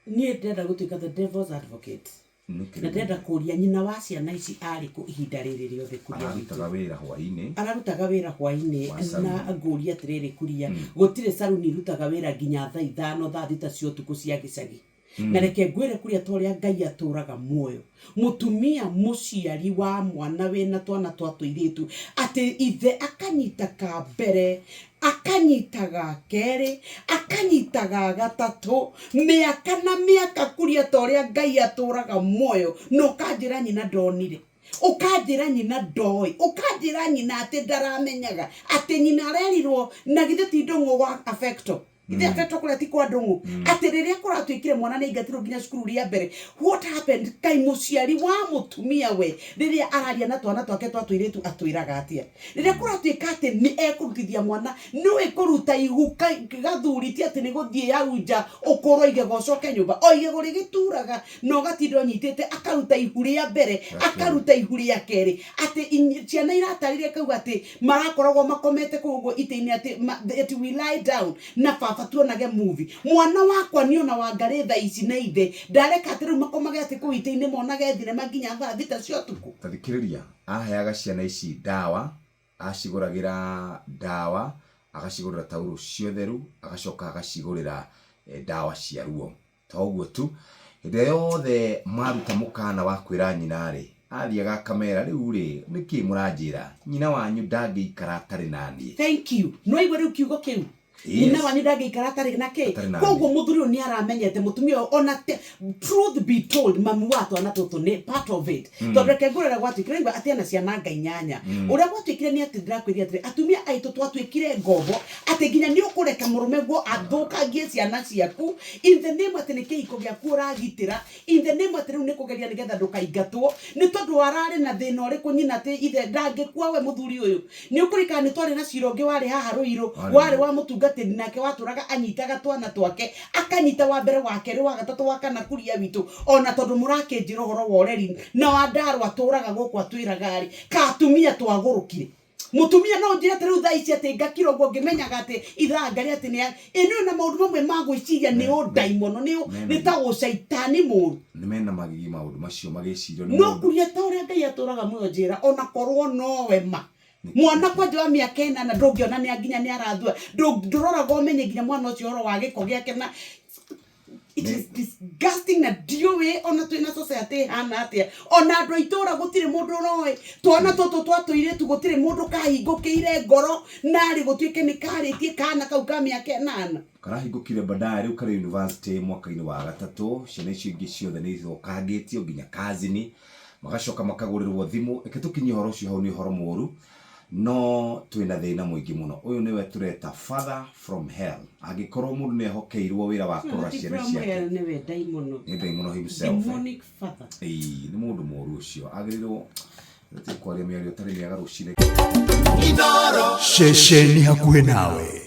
nie ndenda gutuika the devil's advocate na ndenda kuria nyina wa ciana ici ari ku ihinda riri riothe kuria ararutaga wira hwaini na nguria atiriri kuria gutire saruni rutaga wira nginya thaa 5 thaa 6 cia utuku cia gicagi na reke ngwire kuria toria Ngai aturaga muoyo mutumia muciari wa mwana wena twana twa tuiritu ati ithe akanyita ka mbere akanyitaga keri akanyitaga gatatu miaka na miaka kuria toria Ngai aturaga muoyo no kanjira nyina ndonire ukajira nyina ndoi ukajira nyina ati ndaramenyaga ati nyina arerirwo na githe ti ndongo wa affecto Ithia feto kula ti kwa ndongo ati riria kuratwikire mwana ni ngatiro nginya cukuru ria mbere what happened kai muciari wa mutumia we riria araria na twana twake twa tuiritu atwiraga atia riria kuratwika ati ni ekurutithia mwana no ekuruta ihuka gathuriti ati ni guthie ya unja ukorwo igegocoke nyumba o igego rigituraga no gatindo nyitite akaruta ihuri ya mbere akaruta ihuri ya keri ati ciana iratarire kauga ati marakoragwo makomete kugo ite-ini ati we lie down na tuonage movie mwana wakwa niona wangare tha ici na ithe ndareka ati riu makomage ati kuite-ini monage thinema nginya thaa 6 cia utuku tathikiriria aheaga ciana ici dawa aciguragira dawa agacigurira tauro ciotheru agacoka agacigurira dawa cia ruo toguo tu inde yothe maruta mukana wa kwira nyina ri athiaga kamera riu ri niki muranjira nyina wanyu ndangiikara atari nani thank you no igwe riu kiugo kiu Nina wanida gikara tari nake kogo muthuri ni aramenyete mutumia ona truth be told mamu watu anatoto ne part of it to rekegurera gwatu kirengwa atiana ciana Ngai nyanya uria gwatwikire ni ati ndirakwiri ati atumia aitu twatwikire ngobo ati ginya ni ukureka murume gwo athukangie ciana ciaku in the name ati nikiko giaku uragitira in the name ati riu ni kugeria nigetha ndukaingatwo ni tondu arari na thina uriku nyina ati ithe ndangikua we muthuri uyu ni ukurika ni twari na cironge wari haha ruiro wari wa mutunga nake waturaga anyitaga twana twake akanyita wa mbere wake ri wa gatatu wa kana kuria witu ona tondu murake njiro horo woreri na wandaru aturaga guku atwiraga ri katumia twagurukire mutumia no njira tere thaa ici ati ngakiro ngo ngimenyaga ati ithangari ati ni ino na maundu mamwe magwiciria ni daimono ni ta ucaitani muru ni mena magigi maundu macio magicirio no kuria toria Ngai aturaga muyo njira ona korwo no wema mwana kwa jwa miaka 8 na ndongiona ni aginya ni arathua ndurora gomenye ginya mwana ucio oro wa giko giake na it is disgusting na diowe ona twina society hana atia ona andu aitora gutire mundu roe twana toto twatuire tu gutire mundu kahingukire ngoro nari gutwike ni karitie kana kau ka miaka 8 karahingukire baadaye riu kare university mwaka-ini wa gatatu ciana icio ingi ciothe ni thokangitio nginya kazini magacoka makagurirwo thimu ekitukinyi horo cio hau ni horo moru no twina thina mwingi muno uyu niwe tureta father from hell agikorwo mundu ne hokeirwo wira wa kurora ciana ciake niwe daimono ni daimono himself demonic father ni mundu moru ucio agirirwo kwaria miario tari miaga rucire Inooro shesheni hakuhe nawe.